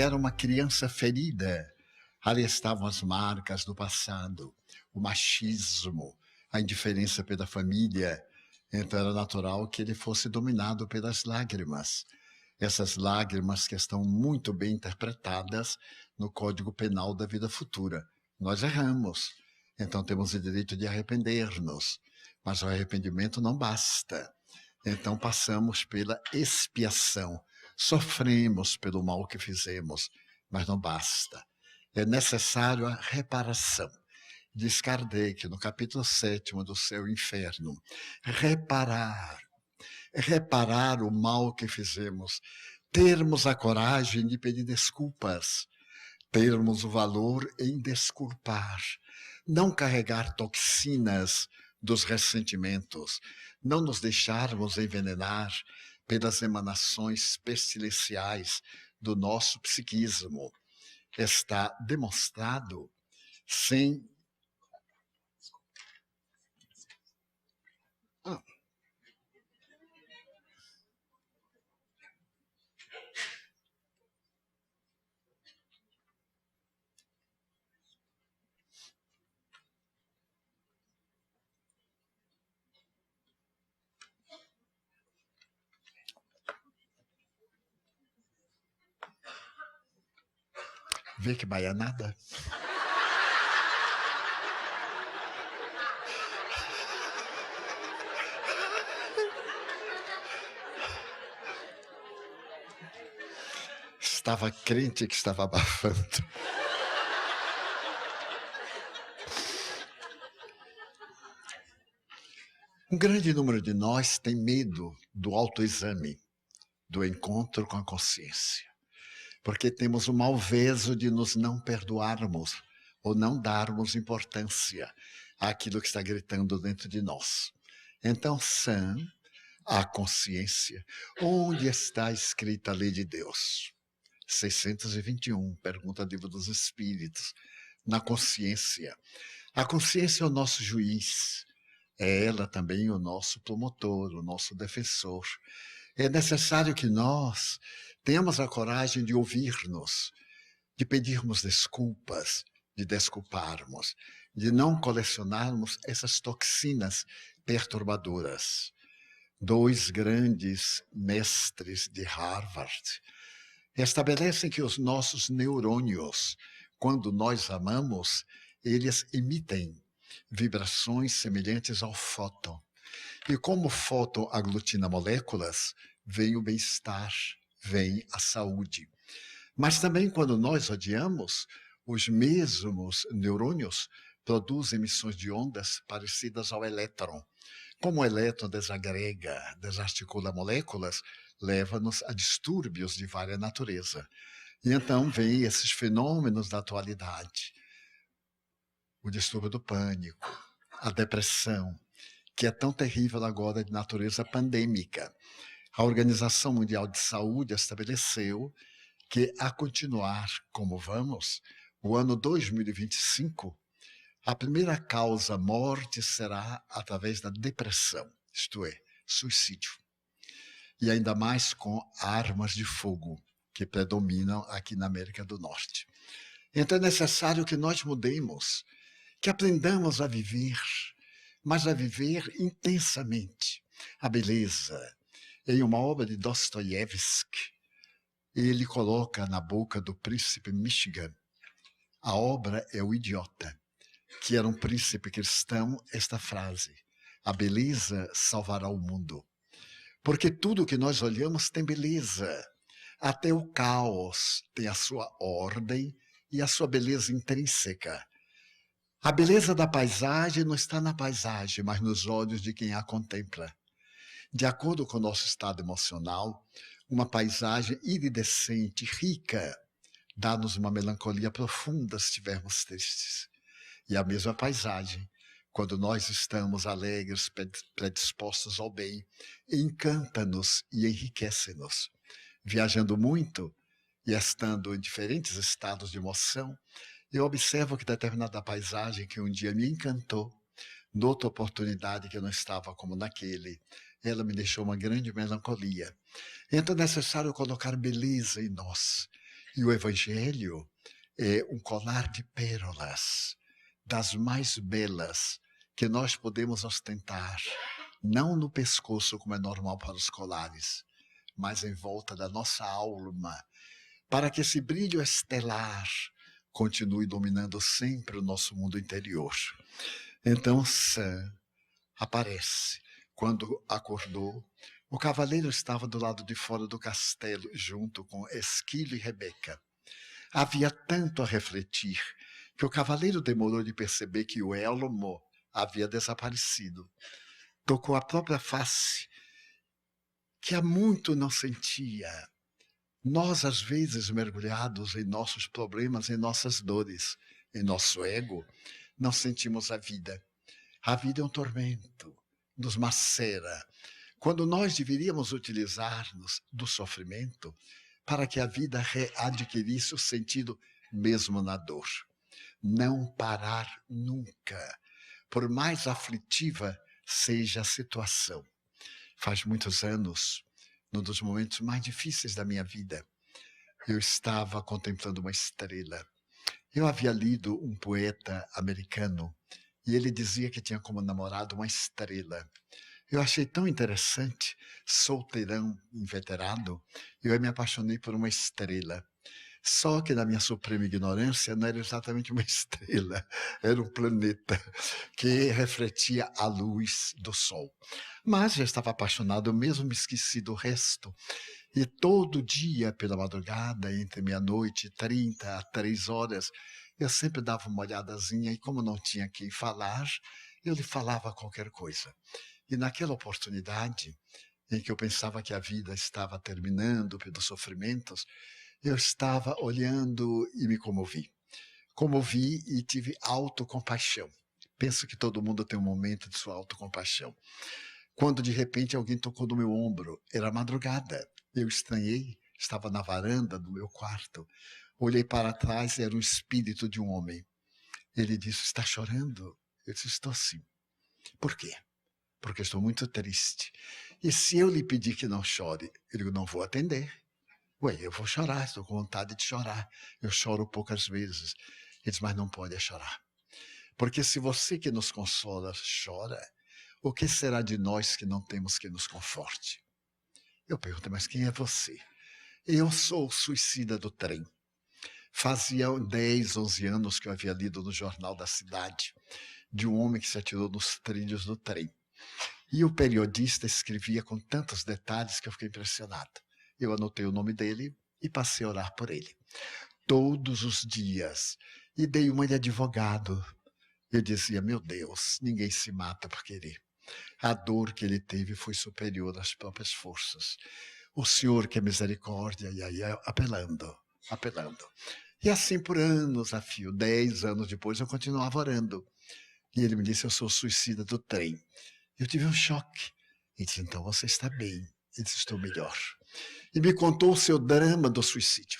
era uma criança ferida. Ali estavam as marcas do passado, o machismo, a indiferença pela família. Então era natural que ele fosse dominado pelas lágrimas. Essas lágrimas que estão muito bem interpretadas no Código Penal da vida futura. Nós erramos, então temos o direito de arrepender-nos, mas o arrependimento não basta. Então passamos pela expiação, sofremos pelo mal que fizemos, mas não basta. É necessário a reparação. Diz Kardec, no capítulo 7 do Céu e Inferno, reparar o mal que fizemos, termos a coragem de pedir desculpas, termos o valor em desculpar, não carregar toxinas dos ressentimentos, não nos deixarmos envenenar pelas emanações pestileciais do nosso psiquismo. Está demonstrado sem... Vê que baianada? Estava crente que estava abafando. Um grande número de nós tem medo do autoexame, do encontro com a consciência, porque temos o malveso de nos não perdoarmos ou não darmos importância àquilo que está gritando dentro de nós. Então, sã a consciência, onde está escrita a lei de Deus? 621, pergunta do Livro dos Espíritos, na consciência. A consciência é o nosso juiz, é ela também o nosso promotor, o nosso defensor. É necessário que nós tenhamos a coragem de ouvir-nos, de pedirmos desculpas, de desculparmos, de não colecionarmos essas toxinas perturbadoras. 2 grandes mestres de Harvard estabelecem que os nossos neurônios, quando nós amamos, eles emitem vibrações semelhantes ao fóton. E como o fóton aglutina moléculas, vem o bem-estar, vem a saúde. Mas também quando nós odiamos, os mesmos neurônios produzem emissões de ondas parecidas ao elétron. Como o elétron desagrega, desarticula moléculas, leva-nos a distúrbios de várias natureza. E então vem esses fenômenos da atualidade. O distúrbio do pânico, a depressão, que é tão terrível agora de natureza pandêmica. A Organização Mundial de Saúde estabeleceu que, a continuar como vamos, o ano 2025, a primeira causa morte será através da depressão, isto é, suicídio. E ainda mais com armas de fogo, que predominam aqui na América do Norte. Então é necessário que nós mudemos, que aprendamos a viver, mas a viver intensamente a beleza. Em uma obra de Dostoiévski, ele coloca na boca do príncipe Michigan, a obra é O Idiota, que era um príncipe cristão, esta frase: a beleza salvará o mundo. Porque tudo que nós olhamos tem beleza. Até o caos tem a sua ordem e a sua beleza intrínseca. A beleza da paisagem não está na paisagem, mas nos olhos de quem a contempla. De acordo com o nosso estado emocional, uma paisagem iridescente, rica, dá-nos uma melancolia profunda se estivermos tristes. E a mesma paisagem, quando nós estamos alegres, predispostos ao bem, encanta-nos e enriquece-nos. Viajando muito e estando em diferentes estados de emoção, eu observo que determinada paisagem que um dia me encantou, noutra oportunidade que eu não estava como naquele, ela me deixou uma grande melancolia. Então é necessário colocar beleza em nós. E o Evangelho é um colar de pérolas, das mais belas, que nós podemos ostentar, não no pescoço, como é normal para os colares, mas em volta da nossa alma, para que esse brilho estelar continue dominando sempre o nosso mundo interior. Então, Sam aparece. Quando acordou, o cavaleiro estava do lado de fora do castelo, junto com Esquilo e Rebeca. Havia tanto a refletir que o cavaleiro demorou de perceber que o elmo havia desaparecido. Tocou a própria face, que há muito não sentia. Nós, às vezes, mergulhados em nossos problemas, em nossas dores, em nosso ego, não sentimos a vida. A vida é um tormento, nos macera, quando nós deveríamos utilizar-nos do sofrimento para que a vida readquirisse o sentido mesmo na dor. Não parar nunca, por mais aflitiva seja a situação. Faz muitos anos, num dos momentos mais difíceis da minha vida, eu estava contemplando uma estrela. Eu havia lido um poeta americano e ele dizia que tinha como namorado uma estrela. Eu achei tão interessante, solteirão, inveterado, eu me apaixonei por uma estrela. Só que na minha suprema ignorância não era exatamente uma estrela, era um planeta que refletia a luz do sol. Mas já estava apaixonado, eu mesmo me esqueci do resto. E todo dia, pela madrugada, entre meia-noite e 30 a 3 horas, eu sempre dava uma olhadazinha e como não tinha quem falar, eu lhe falava qualquer coisa. E naquela oportunidade, em que eu pensava que a vida estava terminando pelos sofrimentos, eu estava olhando e me comovi. Comovi e tive autocompaixão. Penso que todo mundo tem um momento de sua autocompaixão. Quando de repente alguém tocou no meu ombro, era madrugada. Eu estranhei, estava na varanda do meu quarto. Olhei para trás e era o espírito de um homem. Ele disse, está chorando? Eu disse, estou sim. Por quê? Porque estou muito triste. E se eu lhe pedir que não chore, eu digo, não vou atender. Ué, eu vou chorar, estou com vontade de chorar. Eu choro poucas vezes. Ele diz, mas não pode chorar. Porque se você que nos consola chora, o que será de nós que não temos que nos conforte? Eu pergunto, mas quem é você? Eu sou o suicida do trem. Fazia 10, 11 anos que eu havia lido no jornal da cidade de um homem que se atirou nos trilhos do trem. E o periodista escrevia com tantos detalhes que eu fiquei impressionado. Eu anotei o nome dele e passei a orar por ele. Todos os dias. E dei uma de advogado. Eu dizia, meu Deus, ninguém se mata por querer. A dor que ele teve foi superior às próprias forças. O Senhor que é misericórdia, e aí apelando. E assim por anos a fio, 10 anos depois eu continuava orando. E ele me disse, eu sou suicida do trem. Eu tive um choque. Ele disse, então você está bem. Eu disse, estou melhor. E me contou o seu drama do suicídio.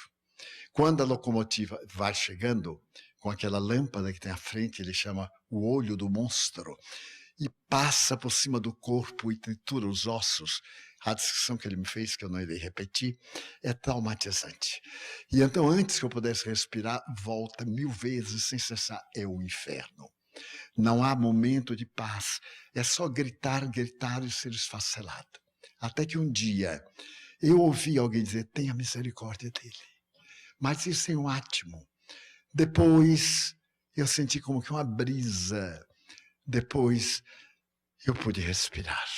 Quando a locomotiva vai chegando, com aquela lâmpada que tem à frente, ele chama o olho do monstro, e passa por cima do corpo e tritura os ossos. A descrição que ele me fez, que eu não irei repetir, é traumatizante. E então, antes que eu pudesse respirar, volta 1000 vezes sem cessar. É o inferno. Não há momento de paz. É só gritar, gritar e ser esfacelado. Até que um dia eu ouvi alguém dizer, tenha misericórdia dele. Mas isso é um átimo. Depois eu senti como que uma brisa. Depois eu pude respirar.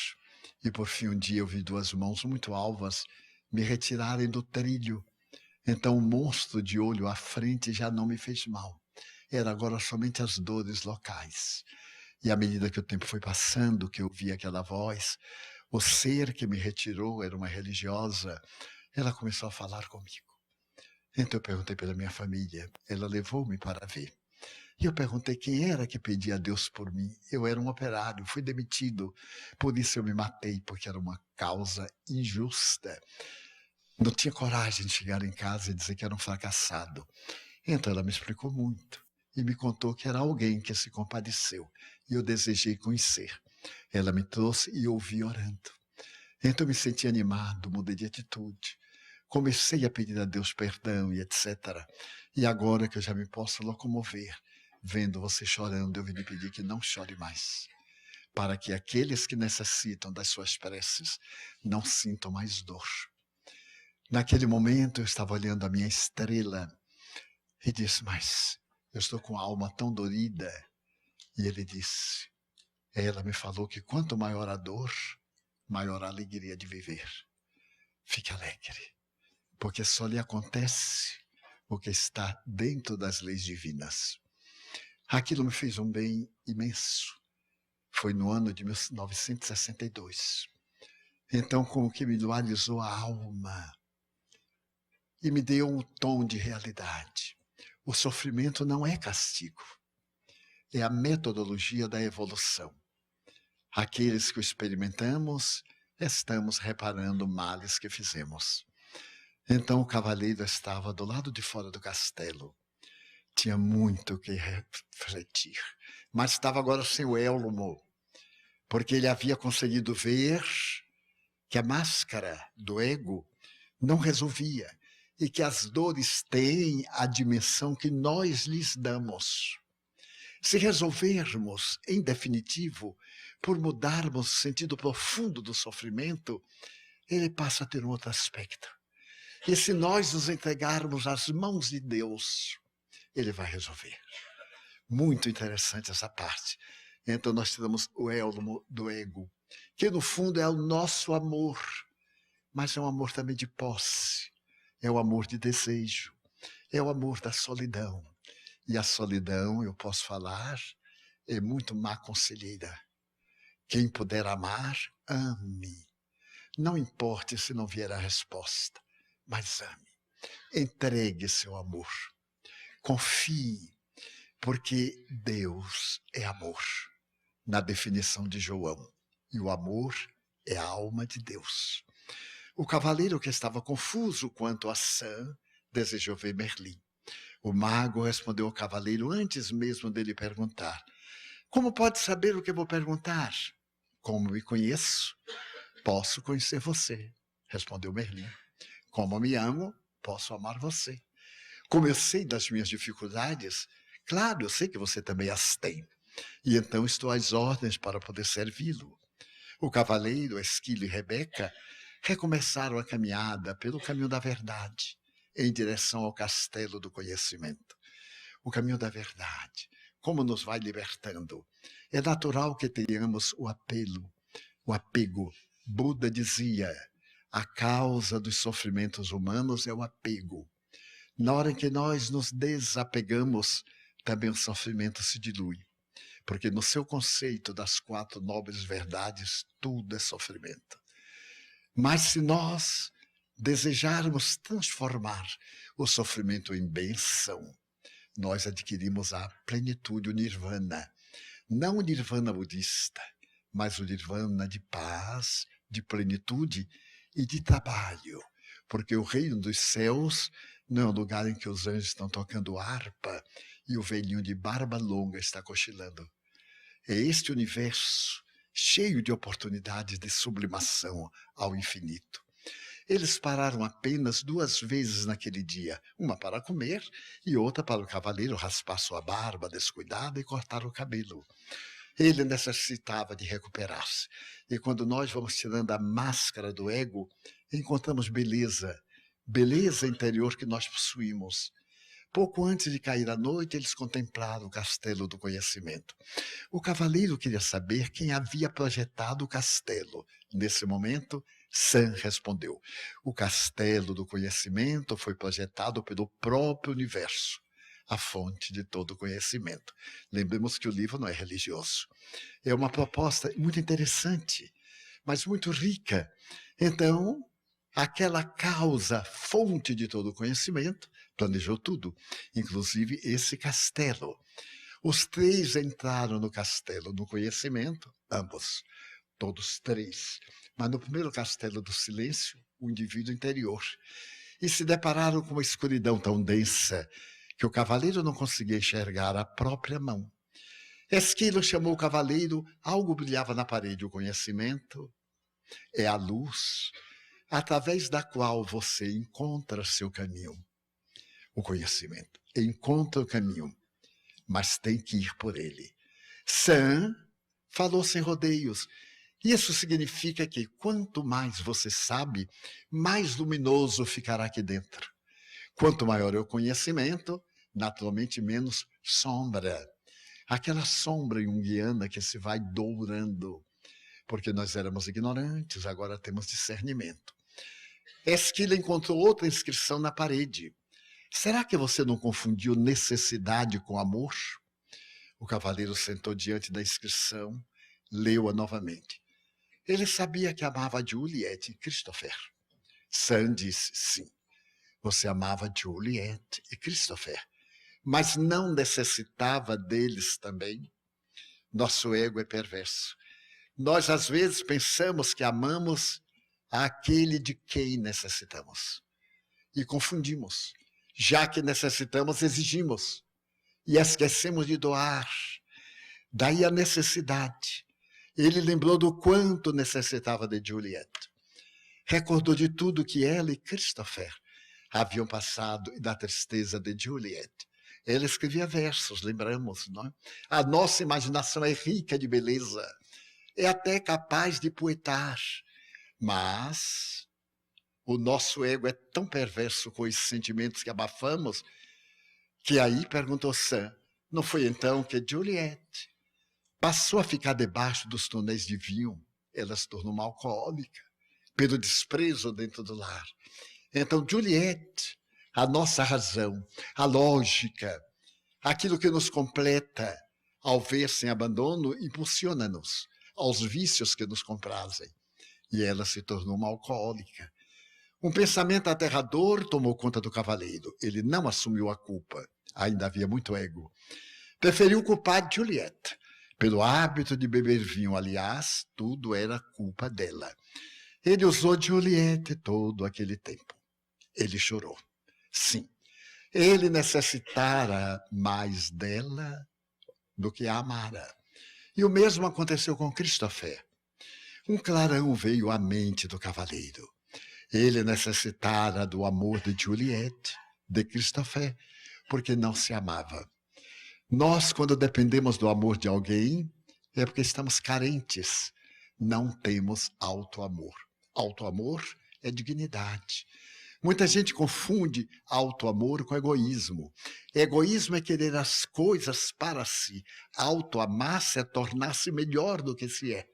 E por fim um dia eu vi 2 mãos muito alvas me retirarem do trilho. Então o monstro de olho à frente já não me fez mal. Era agora somente as dores locais. E à medida que o tempo foi passando, que eu vi aquela voz, o ser que me retirou era uma religiosa, ela começou a falar comigo. Então eu perguntei pela minha família, ela levou-me para ver. E eu perguntei quem era que pedia a Deus por mim. Eu era um operário, fui demitido, por isso eu me matei, porque era uma causa injusta. Não tinha coragem de chegar em casa e dizer que era um fracassado. Então ela me explicou muito e me contou que era alguém que se compadeceu e eu desejei conhecer. Ela me trouxe e eu ouvi orando. Então eu me senti animado, mudei de atitude. Comecei a pedir a Deus perdão e etc. E agora que eu já me posso locomover, vendo você chorando, eu vim lhe pedir que não chore mais, para que aqueles que necessitam das suas preces não sintam mais dor. Naquele momento eu estava olhando a minha estrela e disse, mas eu estou com a alma tão dorida. E ele disse, ela me falou que quanto maior a dor, maior a alegria de viver. Fique alegre, porque só lhe acontece o que está dentro das leis divinas. Aquilo me fez um bem imenso. Foi no ano de 1962. Então, como que me dualizou a alma e me deu um tom de realidade. O sofrimento não é castigo, é a metodologia da evolução. Aqueles que o experimentamos, estamos reparando males que fizemos. Então o cavaleiro estava do lado de fora do castelo. Tinha muito que refletir, mas estava agora sem o elmo, porque ele havia conseguido ver que a máscara do ego não resolvia e que as dores têm a dimensão que nós lhes damos. Se resolvermos, em definitivo, por mudarmos o sentido profundo do sofrimento, ele passa a ter um outro aspecto. E se nós nos entregarmos às mãos de Deus, ele vai resolver. Muito interessante essa parte. Então nós tiramos o elmo do ego, que no fundo é o nosso amor, mas é um amor também de posse, é o amor de desejo, é o amor da solidão. E a solidão, eu posso falar, é muito má conselheira. Quem puder amar, ame. Não importe se não vier a resposta, mas ame. Entregue seu amor. Confie, porque Deus é amor, na definição de João. E o amor é a alma de Deus. O cavaleiro, que estava confuso quanto a Sam, desejou ver Merlin. O mago respondeu ao cavaleiro antes mesmo dele perguntar. Como pode saber o que eu vou perguntar? Como me conheço, posso conhecer você, respondeu Merlin. Como me amo, posso amar você. Como eu sei das minhas dificuldades, claro, eu sei que você também as tem. E então estou às ordens para poder servi-lo. O cavaleiro, Esquilo e Rebeca recomeçaram a caminhada pelo caminho da verdade, em direção ao castelo do conhecimento. O caminho da verdade, como nos vai libertando. É natural que tenhamos o apego. Buda dizia, a causa dos sofrimentos humanos é o apego. Na hora em que nós nos desapegamos, também o sofrimento se dilui. Porque no seu conceito das 4 nobres verdades, tudo é sofrimento. Mas se nós desejarmos transformar o sofrimento em bênção, nós adquirimos a plenitude, o nirvana. Não o nirvana budista, mas o nirvana de paz, de plenitude e de trabalho. Porque o reino dos céus não é um lugar em que os anjos estão tocando harpa e o velhinho de barba longa está cochilando. É este universo cheio de oportunidades de sublimação ao infinito. Eles pararam apenas 2 vezes naquele dia, uma para comer e outra para o cavaleiro raspar sua barba descuidada e cortar o cabelo. Ele necessitava de recuperar-se. E quando nós vamos tirando a máscara do ego, encontramos beleza interior que nós possuímos. Pouco antes de cair a noite, eles contemplaram o castelo do conhecimento. O cavaleiro queria saber quem havia projetado o castelo. Nesse momento, Sam respondeu. O castelo do conhecimento foi projetado pelo próprio universo, a fonte de todo conhecimento. Lembremos que o livro não é religioso. É uma proposta muito interessante, mas muito rica. Então, aquela causa, fonte de todo conhecimento, planejou tudo, inclusive esse castelo. Os 3 entraram no castelo do conhecimento, ambos, todos 3. Mas no primeiro castelo do silêncio, o indivíduo interior. E se depararam com uma escuridão tão densa que o cavaleiro não conseguia enxergar a própria mão. Esquilo chamou o cavaleiro, algo brilhava na parede, o conhecimento é a luz. através da qual você encontra seu caminho, o conhecimento. Encontra o caminho, mas tem que ir por ele. Sam falou sem rodeios. Isso significa que quanto mais você sabe, mais luminoso ficará aqui dentro. Quanto maior é o conhecimento, naturalmente menos sombra. Aquela sombra junguiana que se vai dourando, porque nós éramos ignorantes, agora temos discernimento. Esquila encontrou outra inscrição na parede. Será que você não confundiu necessidade com amor? O cavaleiro sentou diante da inscrição, leu-a novamente. Ele sabia que amava Juliette e Christopher. Sam disse sim. Você amava Juliette e Christopher, mas não necessitava deles também? Nosso ego é perverso. Nós, às vezes, pensamos que amamos aquele de quem necessitamos. E confundimos. Já que necessitamos, exigimos. E esquecemos de doar. Daí a necessidade. Ele lembrou do quanto necessitava de Juliette. Recordou de tudo que ela e Christopher haviam passado e da tristeza de Juliette. Ela escrevia versos, lembramos, não é? A nossa imaginação é rica de beleza, é até capaz de poetar, mas o nosso ego é tão perverso com esses sentimentos que abafamos, que aí perguntou Sam, não foi então que Juliette passou a ficar debaixo dos tonéis de vinho? Ela se tornou uma alcoólica, pelo desprezo dentro do lar. Então, Juliette, a nossa razão, a lógica, aquilo que nos completa ao ver sem abandono, impulsiona-nos aos vícios que nos comprazem. E ela se tornou uma alcoólica. Um pensamento aterrador tomou conta do cavaleiro. Ele não assumiu a culpa. Ainda havia muito ego. Preferiu culpar Juliette pelo hábito de beber vinho. Aliás, tudo era culpa dela. Ele usou Juliette todo aquele tempo. Ele chorou. Sim, ele necessitara mais dela do que a amara. E o mesmo aconteceu com Christopher. Um clarão veio à mente do cavaleiro. Ele necessitara do amor de Juliette, de Christopher, porque não se amava. Nós, quando dependemos do amor de alguém, é porque estamos carentes. Não temos auto-amor. Auto-amor é dignidade. Muita gente confunde auto-amor com egoísmo. Egoísmo é querer as coisas para si. Auto-amar-se é tornar-se melhor do que se é.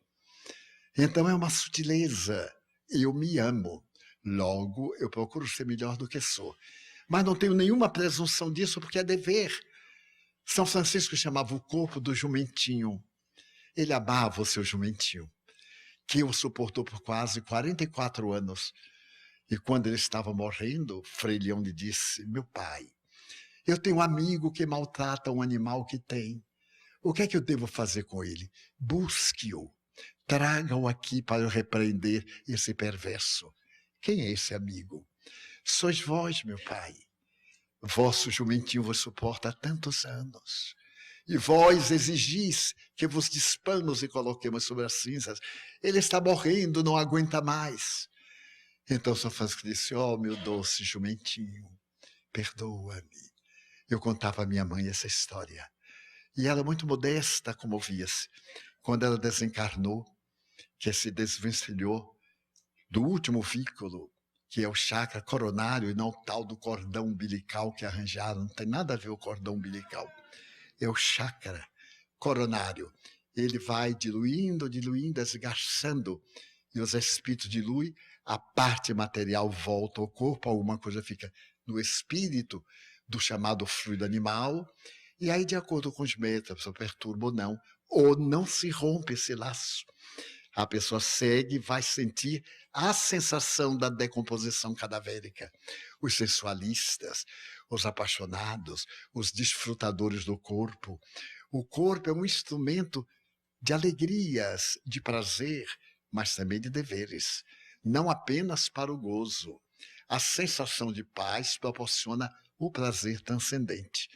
Então é uma sutileza. Eu me amo. Logo, eu procuro ser melhor do que sou. Mas não tenho nenhuma presunção disso, porque é dever. São Francisco chamava o corpo do jumentinho. Ele amava o seu jumentinho, que o suportou por quase 44 anos. E quando ele estava morrendo, Frei Leão lhe disse, meu pai, eu tenho um amigo que maltrata um animal que tem. O que é que eu devo fazer com ele? Busque-o. Traga-o aqui para eu repreender esse perverso. Quem é esse amigo? Sois vós, meu pai. Vosso jumentinho vos suporta há tantos anos. E vós exigis que vos despamos e coloquemos sobre as cinzas. Ele está morrendo, não aguenta mais. Então São Francisco disse, meu doce jumentinho, perdoa-me. Eu contava à minha mãe essa história. E ela, muito modesta, comovia-se. Quando ela desencarnou, que se desvencilhou do último vínculo, que é o chakra coronário e não o tal do cordão umbilical que arranjaram. Não tem nada a ver o cordão umbilical. É o chakra coronário. Ele vai diluindo, esgarçando. E os espíritos diluem, a parte material volta ao corpo, alguma coisa fica no espírito do chamado fluido animal, e aí, de acordo com os métodos, a pessoa perturba ou não se rompe esse laço. A pessoa segue e vai sentir a sensação da decomposição cadavérica. Os sensualistas, os apaixonados, os desfrutadores do corpo. O corpo é um instrumento de alegrias, de prazer, mas também de deveres, não apenas para o gozo. A sensação de paz proporciona o prazer transcendente.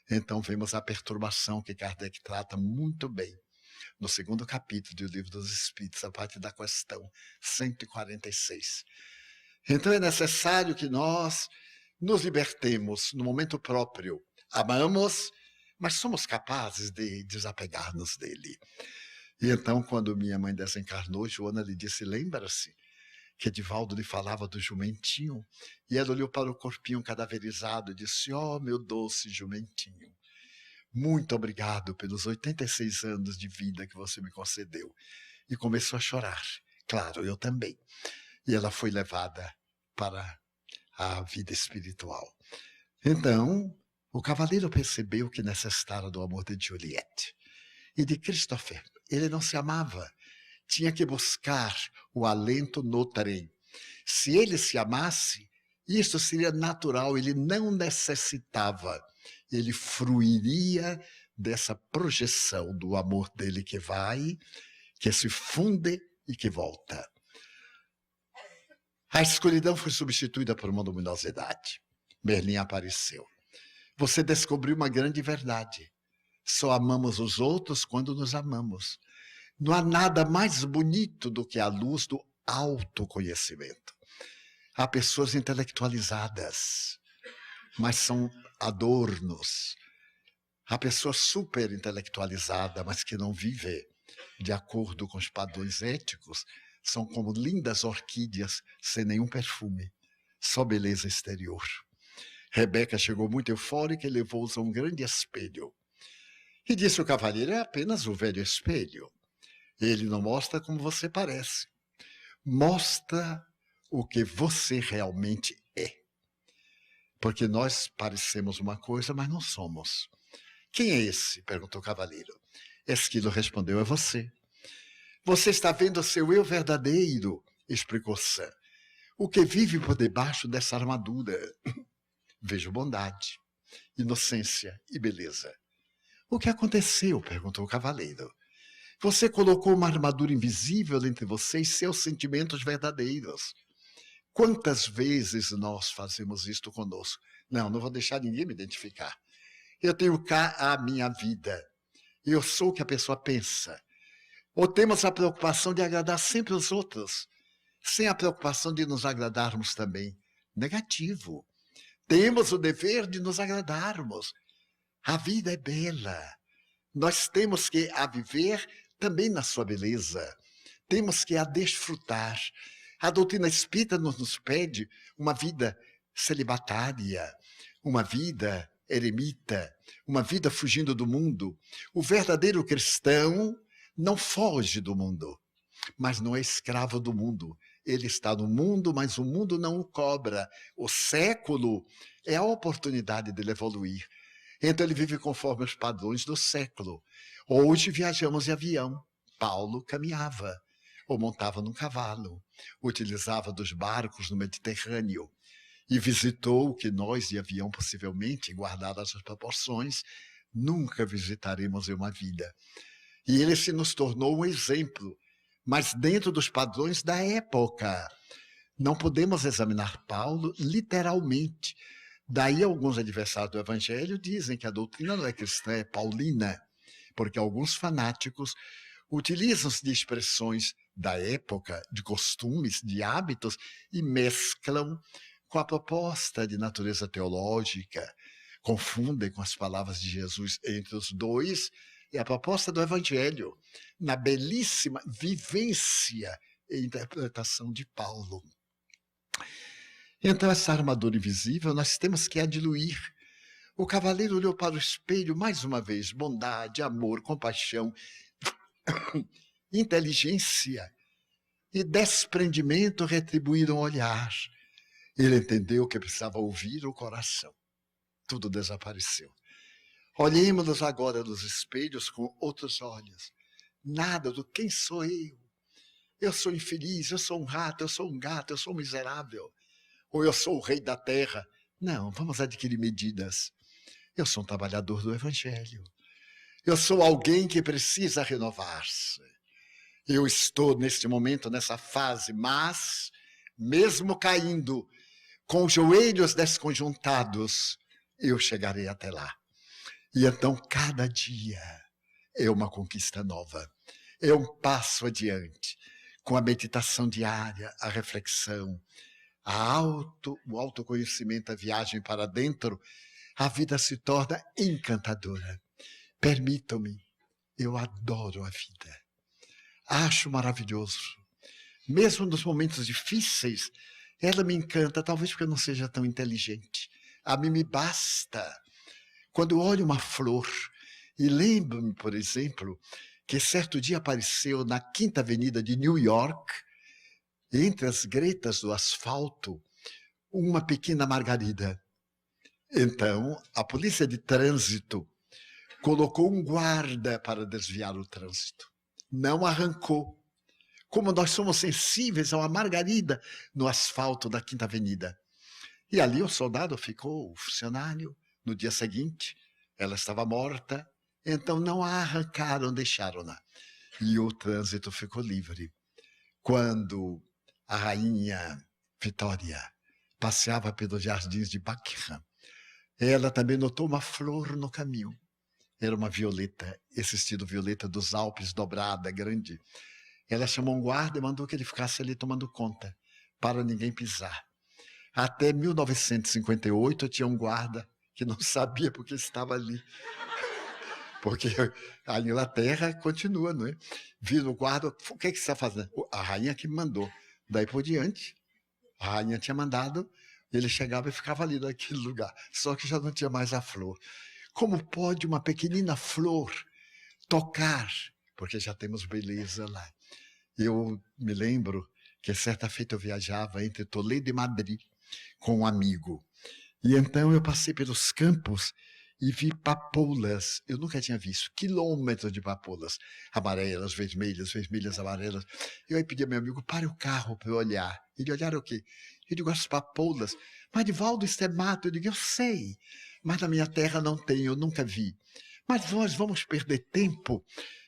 Então vemos a perturbação que Kardec trata muito bem no segundo capítulo do Livro dos Espíritos, a partir da questão 146. Então é necessário que nós nos libertemos no momento próprio. Amamos, mas somos capazes de desapegar-nos dele. E então, quando minha mãe desencarnou, Joana lhe disse, lembra-se que Edivaldo lhe falava do jumentinho? E ela olhou para o corpinho cadaverizado e disse, oh, meu doce jumentinho, muito obrigado pelos 86 anos de vida que você me concedeu. E começou a chorar. Claro, eu também. E ela foi levada para a vida espiritual. Então, o cavaleiro percebeu que necessitava do amor de Juliette e de Christopher. Ele não se amava. Tinha que buscar o alento no trem. Se ele se amasse, isso seria natural, ele não necessitava. Ele fruiria dessa projeção do amor dele que vai, que se funde e que volta. A escuridão foi substituída por uma luminosidade. Merlin apareceu. Você descobriu uma grande verdade. Só amamos os outros quando nos amamos. Não há nada mais bonito do que a luz do autoconhecimento. Há pessoas intelectualizadas, mas são adornos. Há pessoas super intelectualizadas, mas que não vivem de acordo com os padrões éticos, são como lindas orquídeas sem nenhum perfume, só beleza exterior. Rebeca chegou muito eufórica e levou-os a um grande espelho. E disse o cavalheiro, é apenas o velho espelho. Ele não mostra como você parece. Mostra o que você realmente é. Porque nós parecemos uma coisa, mas não somos. Quem é esse? Perguntou o cavaleiro. Esquilo respondeu, é você. Você está vendo o seu eu verdadeiro, explicou Sam. O que vive por debaixo dessa armadura. Vejo bondade, inocência e beleza. O que aconteceu? Perguntou o cavaleiro. Você colocou uma armadura invisível entre você e seus sentimentos verdadeiros. Quantas vezes nós fazemos isto conosco? Não vou deixar ninguém me identificar. Eu tenho cá a minha vida. Eu sou o que a pessoa pensa. Ou temos a preocupação de agradar sempre os outros, sem a preocupação de nos agradarmos também. Negativo. Temos o dever de nos agradarmos. A vida é bela. Nós temos que a viver também na sua beleza. Temos que a desfrutar. A doutrina espírita nos pede uma vida celibatária, uma vida eremita, uma vida fugindo do mundo. O verdadeiro cristão não foge do mundo, mas não é escravo do mundo. Ele está no mundo, mas o mundo não o cobra. O século é a oportunidade dele evoluir. Então ele vive conforme os padrões do século. Hoje viajamos de avião. Paulo caminhava, ou montava num cavalo, utilizava dos barcos no Mediterrâneo e visitou o que nós de avião, possivelmente, guardadas as proporções, nunca visitaremos em uma vida. E ele se nos tornou um exemplo, mas dentro dos padrões da época. Não podemos examinar Paulo literalmente. Daí alguns adversários do Evangelho dizem que a doutrina não é cristã, é paulina, porque alguns fanáticos utilizam-se de expressões da época, de costumes, de hábitos, e mesclam com a proposta de natureza teológica, confundem com as palavras de Jesus entre os dois, e a proposta do Evangelho, na belíssima vivência e interpretação de Paulo. Então, essa armadura invisível, nós temos que a diluir. O cavaleiro olhou para o espelho mais uma vez, bondade, amor, compaixão, inteligência e desprendimento retribuíram o olhar. Ele entendeu que precisava ouvir o coração. Tudo desapareceu. Olhemos-nos agora nos espelhos com outros olhos. Nada do quem sou eu. Eu sou infeliz, eu sou um rato, eu sou um gato, eu sou um miserável. Ou eu sou o rei da terra. Não, vamos adquirir medidas. Eu sou um trabalhador do Evangelho. Eu sou alguém que precisa renovar-se. Eu estou neste momento, nessa fase, mas, mesmo caindo, com os joelhos desconjuntados, eu chegarei até lá. E então, cada dia é uma conquista nova. É um passo adiante, com a meditação diária, a reflexão, o autoconhecimento, a viagem para dentro, a vida se torna encantadora. Permitam-me, eu adoro a vida. Acho maravilhoso. Mesmo nos momentos difíceis, ela me encanta, talvez porque eu não seja tão inteligente. A mim me basta. Quando olho uma flor e lembro-me, por exemplo, que certo dia apareceu na Quinta Avenida de New York, entre as gretas do asfalto, uma pequena margarida. Então, a polícia de trânsito colocou um guarda para desviar o trânsito. Não arrancou. Como nós somos sensíveis a uma margarida no asfalto da Quinta Avenida. E ali o soldado ficou, o funcionário, no dia seguinte, ela estava morta, então não a arrancaram, deixaram-na. E o trânsito ficou livre. Quando a rainha Vitória passeava pelos jardins de Buckingham, ela também notou uma flor no caminho. Era uma violeta, esse estilo violeta dos Alpes, dobrada, grande. Ela chamou um guarda e mandou que ele ficasse ali tomando conta, para ninguém pisar. Até 1958 tinha um guarda que não sabia porque estava ali. Porque a Inglaterra continua, não é? Vira o guarda, o que você está fazendo? A rainha que me mandou. Daí por diante, a rainha tinha mandado, ele chegava e ficava ali naquele lugar. Só que já não tinha mais a flor. Como pode uma pequenina flor tocar? Porque já temos beleza lá. Eu me lembro que certa feita eu viajava entre Toledo e Madrid com um amigo. E então eu passei pelos campos e vi papoulas. Eu nunca tinha visto quilômetros de papoulas. Amarelas, vermelhas, amarelas. Eu aí pedi ao meu amigo, pare o carro para eu olhar. Ele olhar o quê? Eu digo, as papoulas. Mas, Divaldo, isso é mato. Eu digo, eu sei. Mas na minha terra não tem, eu nunca vi. Mas nós vamos perder tempo.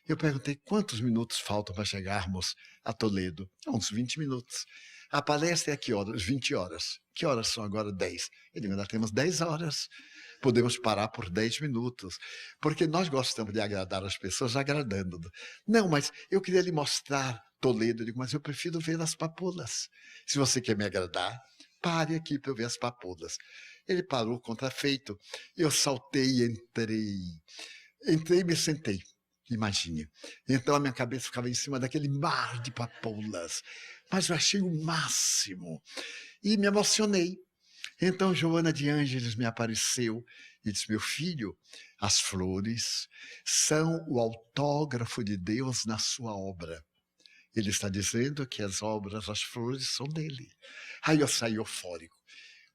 Eu perguntei, quantos minutos faltam para chegarmos a Toledo? Uns 20 minutos. A palestra é a que horas? 20 horas. Que horas são agora? 10. Eu digo, ainda temos 10 horas. Podemos parar por 10 minutos. Porque nós gostamos de agradar as pessoas agradando. Não, mas eu queria lhe mostrar Toledo. Eu digo, mas eu prefiro ver as papoulas. Se você quer me agradar, pare aqui para eu ver as papoulas. Ele parou, contrafeito. Eu saltei e entrei. Entrei e me sentei. Imagine. Então a minha cabeça ficava em cima daquele mar de papoulas. Mas eu achei o máximo. E me emocionei. Então Joana de Ângeles me apareceu e disse, meu filho, as flores são o autógrafo de Deus na sua obra. Ele está dizendo que as obras, as flores são dele. Aí eu saí eufórico.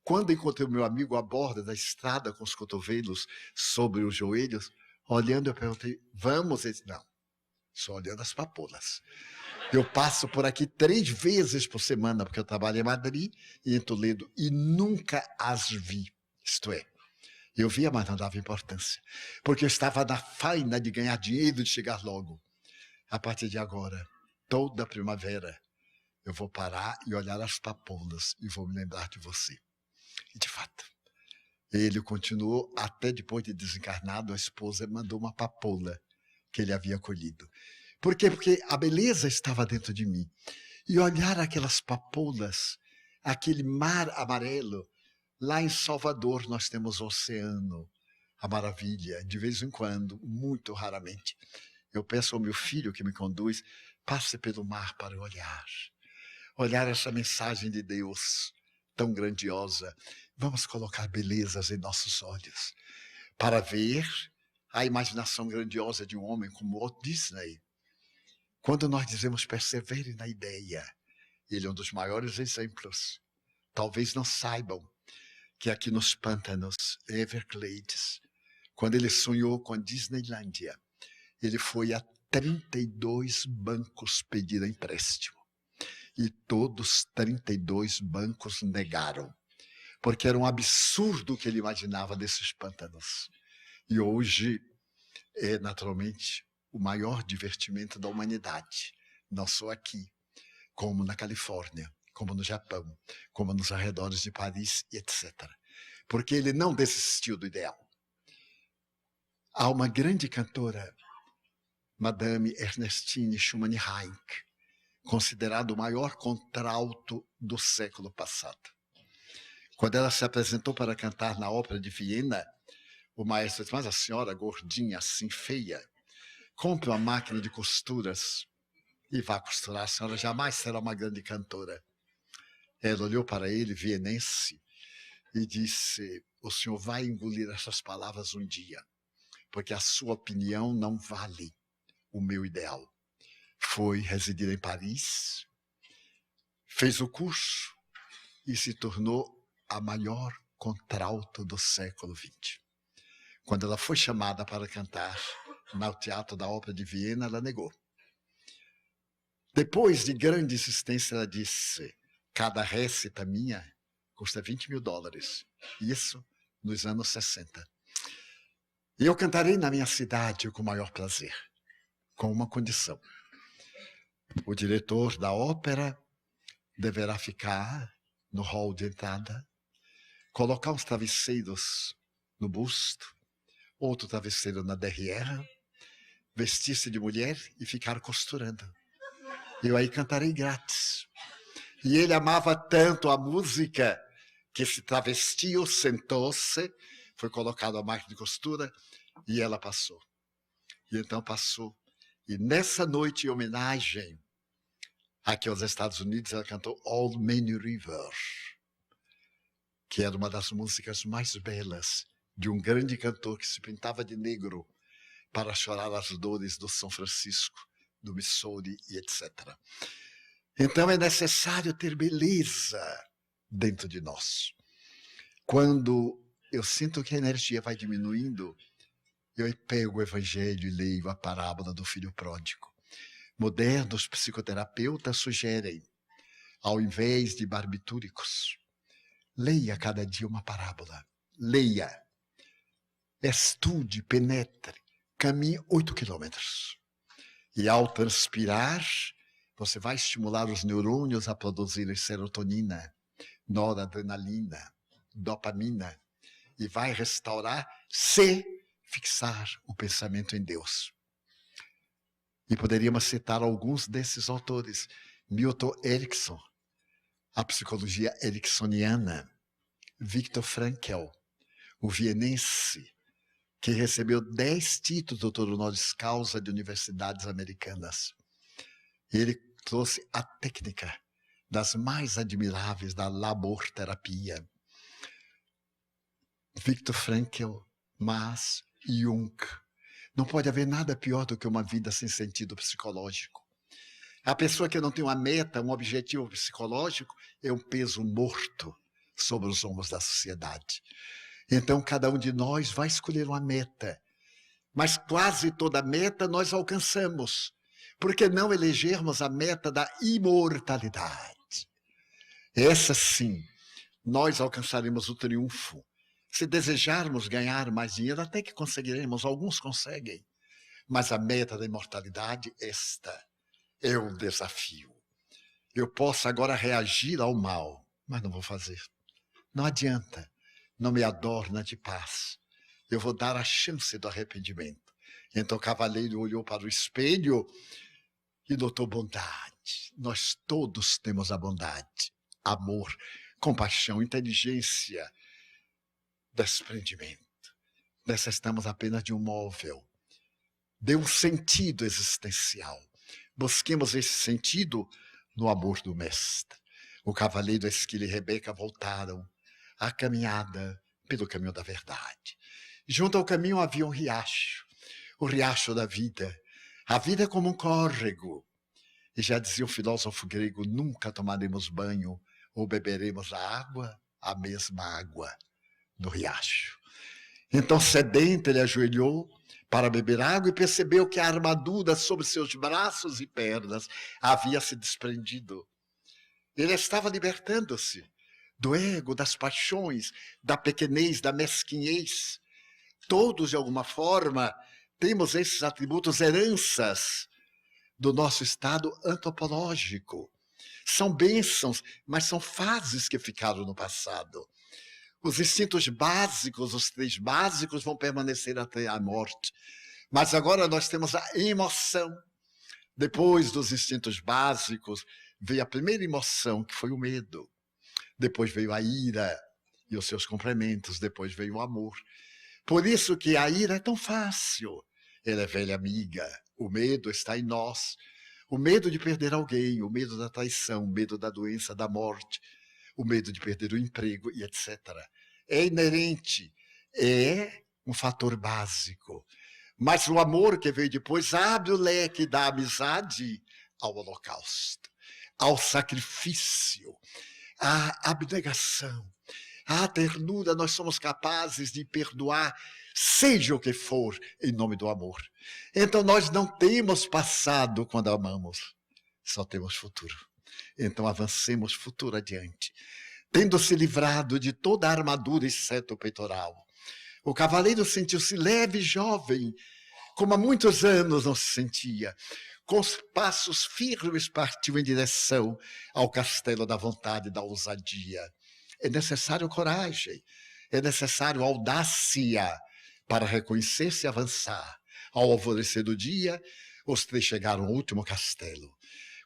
Quando encontrei o meu amigo à borda da estrada com os cotovelos sobre os joelhos, olhando, eu perguntei, vamos? Ele disse, não, só olhando as papoulas. Eu passo por aqui 3 vezes por semana, porque eu trabalho em Madrid e em Toledo, e nunca as vi. Isto é, eu via, mas não dava importância. Porque eu estava na faina de ganhar dinheiro e de chegar logo. A partir de agora, toda primavera, eu vou parar e olhar as papoulas e vou me lembrar de você. E de fato, ele continuou até depois de desencarnado, a esposa mandou uma papoula que ele havia colhido. Por quê? Porque a beleza estava dentro de mim. E olhar aquelas papoulas, aquele mar amarelo, lá em Salvador nós temos oceano, a maravilha, de vez em quando, muito raramente. Eu peço ao meu filho que me conduz, passe pelo mar para olhar. Olhar essa mensagem de Deus tão grandiosa. Vamos colocar belezas em nossos olhos para ver a imaginação grandiosa de um homem como Walt Disney. Quando nós dizemos persevere na ideia, ele é um dos maiores exemplos. Talvez não saibam que aqui nos pântanos Everglades, quando ele sonhou com a Disneylândia, ele foi a 32 bancos pedir empréstimo. E todos 32 bancos negaram, porque era um absurdo o que ele imaginava desses pântanos. E hoje é, naturalmente, o maior divertimento da humanidade, não só aqui, como na Califórnia, como no Japão, como nos arredores de Paris, etc. Porque ele não desistiu do ideal. Há uma grande cantora, Madame Ernestine Schumann-Heink, considerado o maior contralto do século passado. Quando ela se apresentou para cantar na Ópera de Viena, o maestro disse: mas a senhora, gordinha, assim, feia, compre uma máquina de costuras e vá costurar, a senhora jamais será uma grande cantora. Ela olhou para ele, vienense, e disse: o senhor vai engolir essas palavras um dia, porque a sua opinião não vale o meu ideal. Foi residir em Paris, fez o curso e se tornou a maior contralto do século XX. Quando ela foi chamada para cantar no Teatro da Ópera de Viena, ela negou. Depois de grande insistência, ela disse: cada récita minha custa $20.000. Isso nos anos 60. E eu cantarei na minha cidade com o maior prazer, com uma condição. O diretor da ópera deverá ficar no hall de entrada, colocar uns travesseiros no busto, outro travesseiro na derrière, vestir-se de mulher e ficar costurando. Eu aí cantarei grátis. E ele amava tanto a música que se travestiu, sentou-se, foi colocado a máquina de costura e ela passou. E então passou. E nessa noite, em homenagem aqui aos Estados Unidos, ela cantou Old Main River, que era uma das músicas mais belas de um grande cantor que se pintava de negro para chorar as dores do São Francisco, do Missouri e etc. Então é necessário ter beleza dentro de nós. Quando eu sinto que a energia vai diminuindo, eu pego o evangelho e leio a parábola do filho pródigo. Modernos psicoterapeutas sugerem, ao invés de barbitúricos, leia cada dia uma parábola. Leia, estude, penetre, caminhe 8 quilômetros. E ao transpirar, você vai estimular os neurônios a produzirem serotonina, noradrenalina, dopamina, e vai restaurar se fixar o pensamento em Deus. E poderíamos citar alguns desses autores. Milton Erickson, a psicologia ericksoniana. Viktor Frankl, o vienense, que recebeu 10 títulos doutor honoris causa de universidades americanas. Ele trouxe a técnica das mais admiráveis da labor-terapia. Viktor Frankl, mas Jung. Não pode haver nada pior do que uma vida sem sentido psicológico. A pessoa que não tem uma meta, um objetivo psicológico, é um peso morto sobre os ombros da sociedade. Então, cada um de nós vai escolher uma meta, mas quase toda meta nós alcançamos. Por que não elegermos a meta da imortalidade? Essa sim, nós alcançaremos o triunfo. Se desejarmos ganhar mais dinheiro, até que conseguiremos, alguns conseguem. Mas a meta da imortalidade, esta é o desafio. Eu posso agora reagir ao mal, mas não vou fazer. Não adianta, não me adorna de paz. Eu vou dar a chance do arrependimento. Então o cavaleiro olhou para o espelho e notou bondade. Nós todos temos a bondade, amor, compaixão, inteligência, desprendimento. Necessitamos apenas de um móvel. Dê um sentido existencial. Busquemos esse sentido no amor do mestre. O cavaleiro, Esquilo e Rebeca voltaram à caminhada pelo caminho da verdade. Junto ao caminho havia um riacho, o riacho da vida. A vida é como um córrego. E já dizia o filósofo grego, nunca tomaremos banho ou beberemos a mesma água no riacho. Então, sedento, ele ajoelhou para beber água e percebeu que a armadura sobre seus braços e pernas havia se desprendido. Ele estava libertando-se do ego, das paixões, da pequenez, da mesquinhez. Todos, de alguma forma, temos esses atributos, heranças do nosso estado antropológico. São bênçãos, mas são fases que ficaram no passado. Os instintos básicos, os 3 básicos, vão permanecer até a morte. Mas agora nós temos a emoção Depois dos instintos básicos, veio a primeira emoção, que foi o medo. Depois veio a ira e os seus complementos. Depois veio o amor. Por isso que a ira é tão fácil. Ela é velha amiga. O medo está em nós. O medo de perder alguém, o medo da traição, o medo da doença, da morte, o medo de perder o emprego e etc. É inerente, é um fator básico. Mas o amor que veio depois abre o leque da amizade ao holocausto, ao sacrifício, à abnegação, à ternura. Nós somos capazes de perdoar, seja o que for, em nome do amor. Então nós não temos passado quando amamos, só temos futuro. Então avancemos futuro adiante, tendo se livrado de toda a armadura exceto o peitoral. O cavaleiro sentiu-se leve e jovem, como há muitos anos não se sentia. Com os passos firmes partiu em direção ao castelo da vontade e da ousadia. É necessário coragem, é necessário audácia para reconhecer-se e avançar. Ao alvorecer do dia, os três chegaram ao último castelo.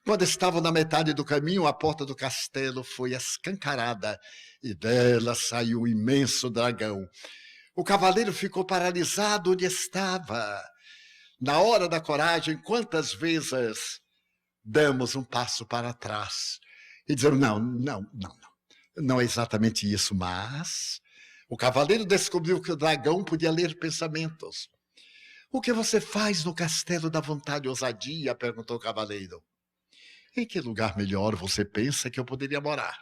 Quando estavam na metade do caminho, a porta do castelo foi escancarada e dela saiu um imenso dragão. O cavaleiro ficou paralisado onde estava. Na hora da coragem, quantas vezes damos um passo para trás e dizemos, não é exatamente isso, mas o cavaleiro descobriu que o dragão podia ler pensamentos. O que você faz no castelo da vontade e ousadia? Perguntou o cavaleiro. Em que lugar melhor você pensa que eu poderia morar?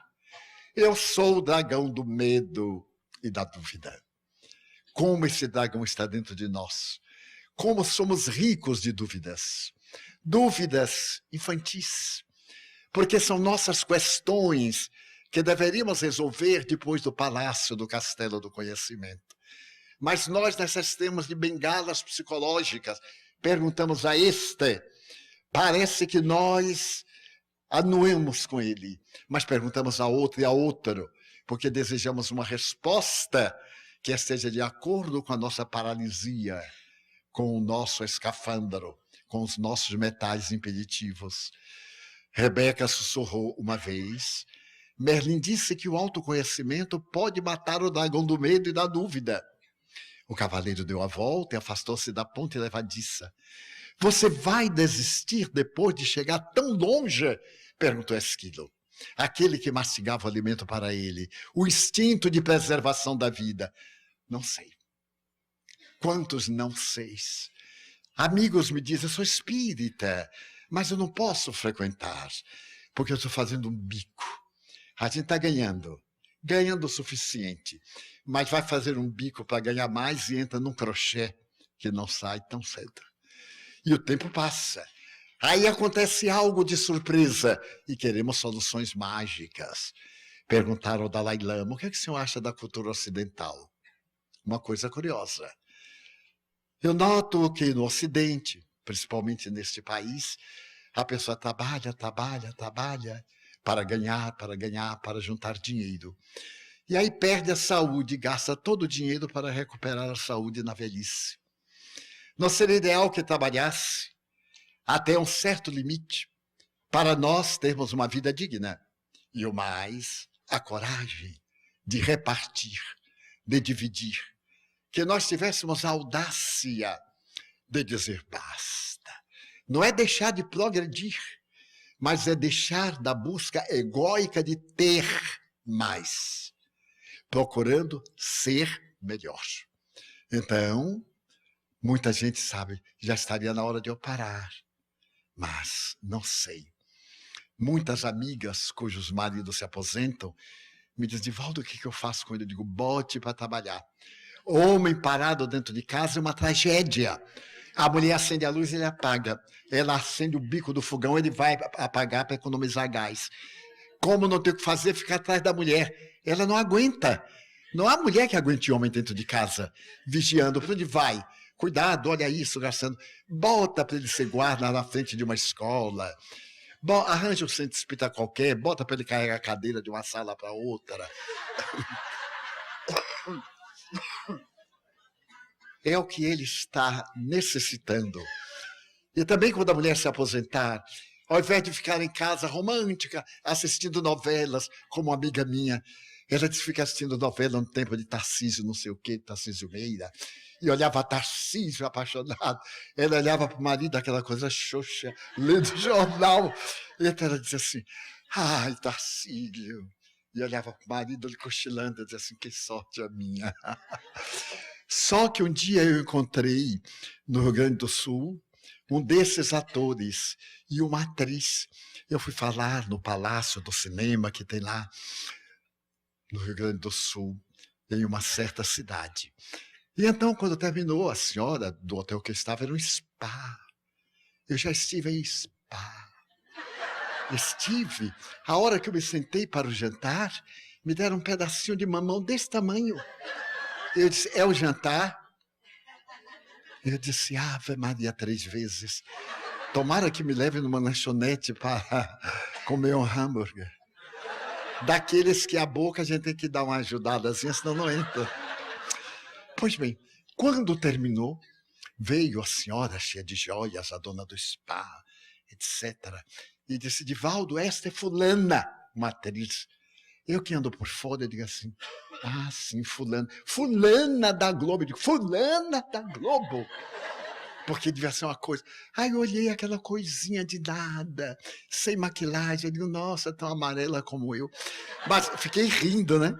Eu sou o dragão do medo e da dúvida. Como esse dragão está dentro de nós. Como somos ricos de dúvidas. Dúvidas infantis. Porque são nossas questões que deveríamos resolver depois do palácio do castelo do conhecimento. Mas nós necessitamos de bengalas psicológicas. Perguntamos a este, parece que nós anuemos com ele, mas perguntamos a outro e a outro, porque desejamos uma resposta que esteja de acordo com a nossa paralisia, com o nosso escafandro, com os nossos metais impeditivos. Rebeca sussurrou uma vez. Merlin disse que o autoconhecimento pode matar o dragão do medo e da dúvida. O cavaleiro deu a volta e afastou-se da ponte levadiça. Você vai desistir depois de chegar tão longe? Perguntou Esquilo. Aquele que mastigava o alimento para ele, o instinto de preservação da vida. Não sei. Quantos não seis? Amigos me dizem, eu sou espírita, mas eu não posso frequentar, porque eu estou fazendo um bico. A gente está ganhando o suficiente, mas vai fazer um bico para ganhar mais e entra num crochê que não sai tão cedo. E o tempo passa. Aí acontece algo de surpresa e queremos soluções mágicas. Perguntaram ao Dalai Lama, o que é que o senhor acha da cultura ocidental? Uma coisa curiosa. Eu noto que no Ocidente, principalmente neste país, a pessoa trabalha para ganhar, para juntar dinheiro. E aí perde a saúde, gasta todo o dinheiro para recuperar a saúde na velhice. Não seria ideal que trabalhasse até um certo limite para nós termos uma vida digna. E o mais, a coragem de repartir, de dividir. Que nós tivéssemos a audácia de dizer basta. Não é deixar de progredir, mas é deixar da busca egóica de ter mais, procurando ser melhor. Então, muita gente sabe, já estaria na hora de eu parar, mas não sei. Muitas amigas cujos maridos se aposentam me dizem, Divaldo, o que eu faço com ele? Eu digo, bote para trabalhar. Homem parado dentro de casa é uma tragédia. A mulher acende a luz e ele apaga. Ela acende o bico do fogão, ele vai apagar para economizar gás. Como não tem o que fazer, fica atrás da mulher. Ela não aguenta. Não há mulher que aguente homem dentro de casa, vigiando. Para onde vai? Cuidado, olha isso, gastando. Bota para ele ser guarda na frente de uma escola. Arranja um centro espírita qualquer, bota para ele carregar a cadeira de uma sala para outra. É o que ele está necessitando. E também quando a mulher se aposentar, ao invés de ficar em casa romântica, assistindo novelas, como uma amiga minha, ela disse que fica assistindo novela no tempo de Tarcísio, não sei o quê, Tarcísio Meira, e olhava Tarcísio apaixonado, ela olhava para o marido, aquela coisa xoxa, lendo jornal, e então ela dizia assim, ai, Tarcísio, e olhava para o marido, ele cochilando, e dizia assim, que sorte a minha. Só que um dia eu encontrei, no Rio Grande do Sul, um desses atores e uma atriz. Eu fui falar no Palácio do Cinema, que tem lá no Rio Grande do Sul, em uma certa cidade. E então, quando terminou, a senhora do hotel que eu estava era um spa. Eu já estive em spa. Estive. A hora que eu me sentei para o jantar, me deram um pedacinho de mamão desse tamanho. Eu disse, é o jantar? Eu disse, Ave Maria 3 vezes. Tomara que me leve numa lanchonete para comer um hambúrguer. Daqueles que a boca a gente tem que dar uma ajudadazinha, senão não entra. Pois bem, quando terminou, veio a senhora cheia de joias, a dona do spa, etc. E disse, Divaldo, esta é fulana, uma atriz. Eu que ando por fora, eu digo assim, ah, sim, fulana. Fulana da Globo. Eu digo, fulana da Globo. Porque devia ser uma coisa. Aí eu olhei aquela coisinha de nada, sem maquilagem. Eu digo, nossa, tão amarela como eu. Mas fiquei rindo, né?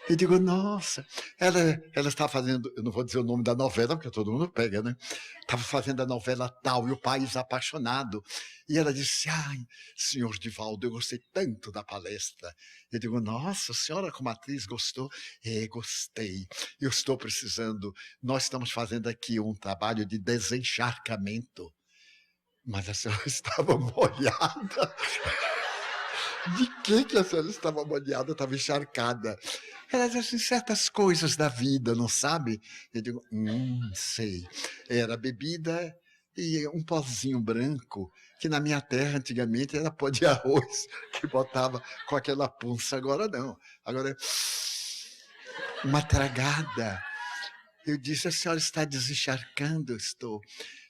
Eu digo, nossa, ela está fazendo, eu não vou dizer o nome da novela, porque todo mundo pega, né? Estava fazendo a novela tal, e o País Apaixonado. E ela disse, ai, senhor Divaldo, eu gostei tanto da palestra. Eu digo, nossa, a senhora como atriz gostou? É, gostei. Eu estou precisando, nós estamos fazendo aqui um trabalho de desencharcamento. Mas a senhora estava molhada. De que a senhora estava molhada, estava encharcada? Ela diz assim, certas coisas da vida, não sabe? Eu digo, sei. Era bebida e um pozinho branco, que na minha terra antigamente era pó de arroz, que botava com aquela punça. Agora não. Agora é uma tragada. Eu disse, a senhora está desencharcando? Eu estou.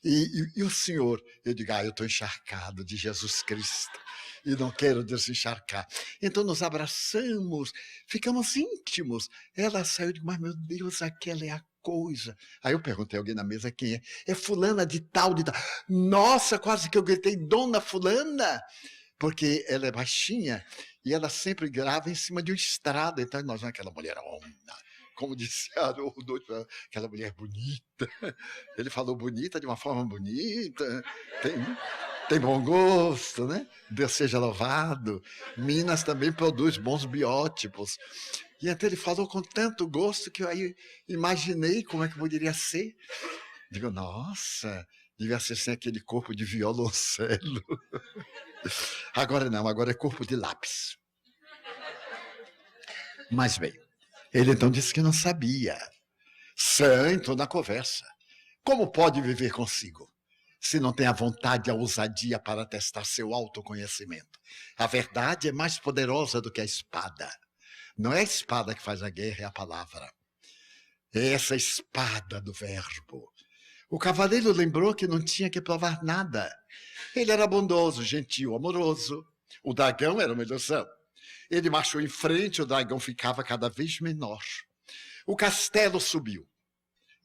E o senhor? Eu digo, eu estou encharcado de Jesus Cristo e não quero desencharcar. Então nos abraçamos, ficamos íntimos. Ela saiu e disse, mas meu Deus, aquela é a coisa. Aí eu perguntei a alguém na mesa quem é. É fulana de tal, de tal. Nossa, quase que eu gritei, dona fulana! Porque ela é baixinha e ela sempre grava em cima de um estrado. Então nós vamos aquela mulher, como disse Haroldo, aquela mulher bonita. Ele falou bonita de uma forma bonita, tem bom gosto, né? Deus seja louvado. Minas também produz bons biótipos. E então ele falou com tanto gosto que eu aí imaginei como é que poderia ser. Digo, nossa, devia ser sem aquele corpo de violoncelo. Agora não, agora é corpo de lápis. Mas bem, ele então disse que não sabia. Entrou na conversa. Como pode viver consigo, se não tem a vontade e a ousadia para testar seu autoconhecimento? A verdade é mais poderosa do que a espada. Não é a espada que faz a guerra, é a palavra. É essa espada do verbo. O cavaleiro lembrou que não tinha que provar nada. Ele era bondoso, gentil, amoroso. O dragão era uma ilusão. Ele marchou em frente, o dragão ficava cada vez menor. O castelo subiu.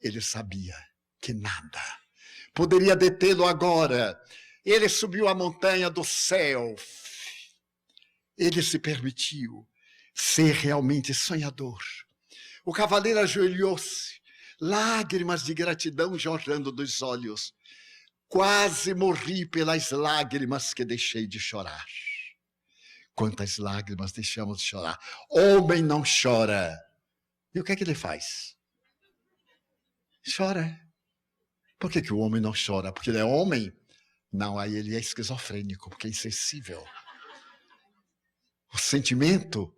Ele sabia que nada poderia detê-lo agora. Ele subiu a montanha do céu. Ele se permitiu ser realmente sonhador. O cavaleiro ajoelhou-se, lágrimas de gratidão jorrando dos olhos. Quase morri pelas lágrimas que deixei de chorar. Quantas lágrimas deixamos de chorar? Homem não chora. E o que é que ele faz? Chora. Por que o homem não chora? Porque ele é homem? Não, aí ele é esquizofrênico, porque é insensível. O sentimento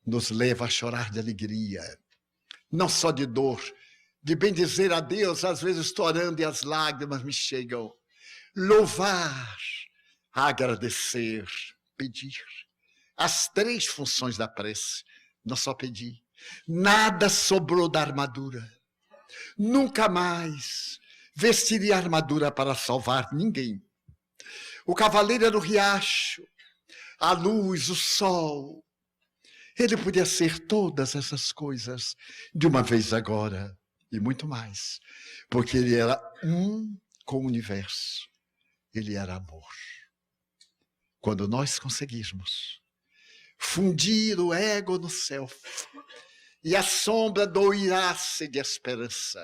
nos leva a chorar de alegria, não só de dor, de bem dizer a Deus, às vezes estou orando e as lágrimas me chegam. Louvar, agradecer, pedir. As 3 funções da prece, não só pedir. Nada sobrou da armadura. Nunca mais vestiria armadura para salvar ninguém. O cavaleiro era o riacho, a luz, o sol. Ele podia ser todas essas coisas de uma vez agora e muito mais, porque ele era um com o universo. Ele era amor. Quando nós conseguirmos fundir o ego no self e a sombra doirasse de esperança,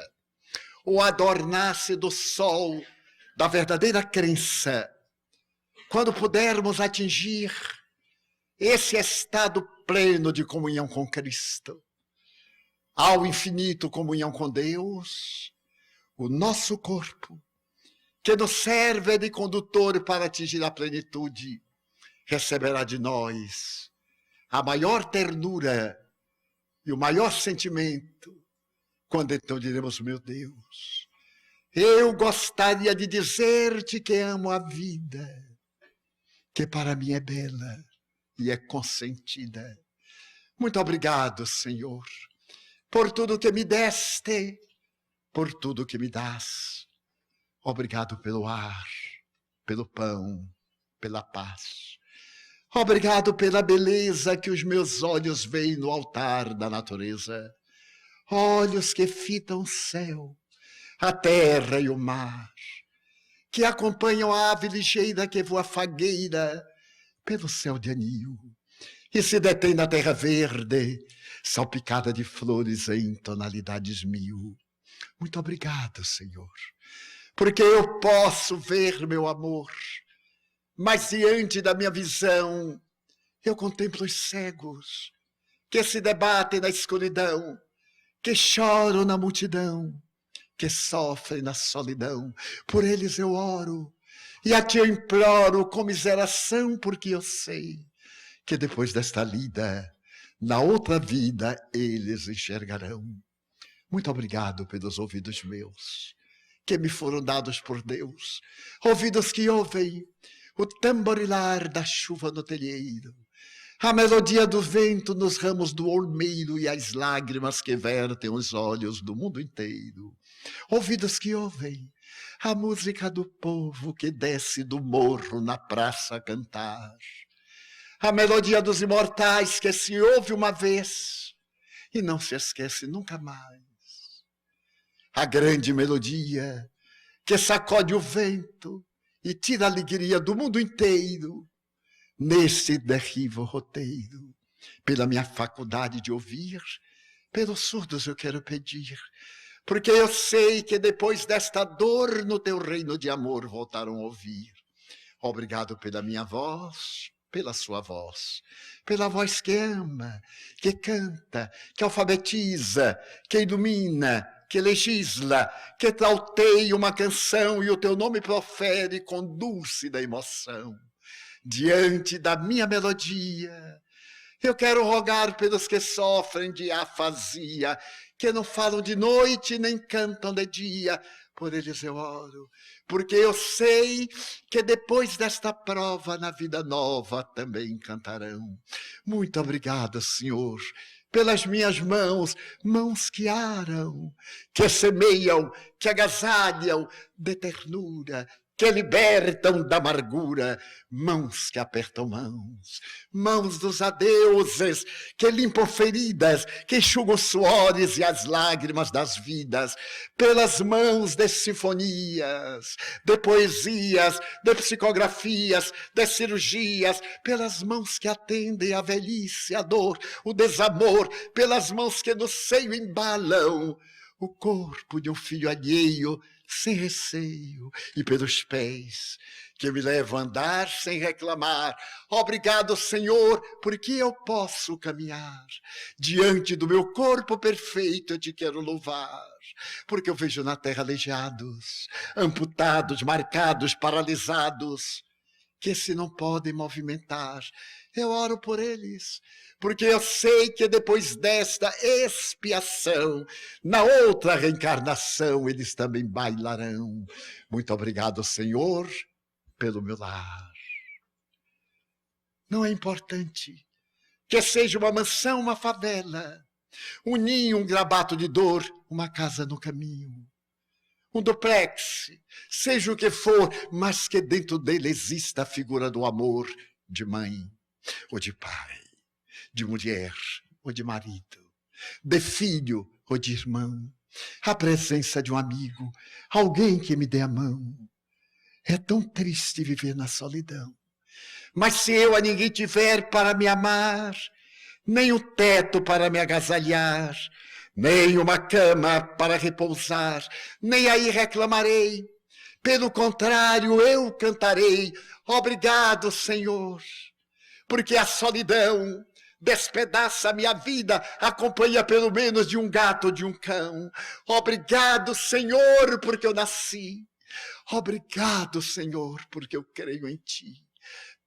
ou adornasse do sol da verdadeira crença, quando pudermos atingir esse estado pleno de comunhão com Cristo, ao infinito comunhão com Deus, o nosso corpo, que nos serve de condutor para atingir a plenitude, receberá de nós a maior ternura e o maior sentimento, quando então diremos, meu Deus, eu gostaria de dizer-te que amo a vida, que para mim é bela e é consentida. Muito obrigado, Senhor, por tudo que me deste, por tudo que me dás. Obrigado pelo ar, pelo pão, pela paz. Obrigado pela beleza que os meus olhos veem no altar da natureza. Olhos que fitam o céu, a terra e o mar, que acompanham a ave ligeira que voa fagueira pelo céu de anil e se detém na terra verde, salpicada de flores em tonalidades mil. Muito obrigado, Senhor, porque eu posso ver meu amor, mas diante da minha visão eu contemplo os cegos que se debatem na escuridão, que choram na multidão, que sofrem na solidão. Por eles eu oro e a ti eu imploro comiseração, porque eu sei que depois desta lida, na outra vida, eles enxergarão. Muito obrigado pelos ouvidos meus, que me foram dados por Deus, ouvidos que ouvem o tamborilar da chuva no telheiro, a melodia do vento nos ramos do olmeiro e as lágrimas que vertem os olhos do mundo inteiro. Ouvidos que ouvem a música do povo que desce do morro na praça a cantar. A melodia dos imortais que se ouve uma vez e não se esquece nunca mais. A grande melodia que sacode o vento e tira a alegria do mundo inteiro. Nesse terrível roteiro, pela minha faculdade de ouvir, pelos surdos eu quero pedir, porque eu sei que depois desta dor no teu reino de amor voltaram a ouvir. Obrigado pela minha voz, pela sua voz, pela voz que ama, que canta, que alfabetiza, que ilumina, que legisla, que trauteia uma canção e o teu nome profere com dúlcida emoção. Diante da minha melodia, eu quero rogar pelos que sofrem de afasia, que não falam de noite nem cantam de dia. Por eles eu oro, porque eu sei que depois desta prova, na vida nova também cantarão. Muito obrigado, Senhor, pelas minhas mãos, mãos que aram, que semeiam, que agasalham de ternura, que libertam da amargura, mãos que apertam mãos, mãos dos adeuses, que limpam feridas, que enxugam suores e as lágrimas das vidas, pelas mãos de sinfonias, de poesias, de psicografias, de cirurgias, pelas mãos que atendem a velhice, a dor, o desamor, pelas mãos que no seio embalam o corpo de um filho alheio, sem receio, e pelos pés que me levam a andar sem reclamar. Obrigado, Senhor, porque eu posso caminhar. Diante do meu corpo perfeito eu te quero louvar, porque eu vejo na terra aleijados, amputados, marcados, paralisados, que se não podem movimentar. Eu oro por eles, porque eu sei que depois desta expiação, na outra reencarnação, eles também bailarão. Muito obrigado, Senhor, pelo meu lar. Não é importante que seja uma mansão, uma favela, um ninho, um grabato de dor, uma casa no caminho. um duplex, seja o que for, mas que dentro dele exista a figura do amor de mãe ou de pai, de mulher ou de marido, de filho ou de irmão, a presença de um amigo, alguém que me dê a mão. É tão triste viver na solidão. Mas se eu a ninguém tiver para me amar, nem o teto para me agasalhar, nem uma cama para repousar, nem aí reclamarei. Pelo contrário, eu cantarei: obrigado, Senhor, porque a solidão despedaça a minha vida, a companhia pelo menos de um gato ou de um cão. Obrigado, Senhor, porque eu nasci. Obrigado, Senhor, porque eu creio em Ti.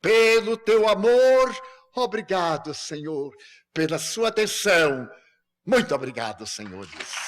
Pelo Teu amor, obrigado, Senhor. Pela sua atenção, muito obrigado, senhores.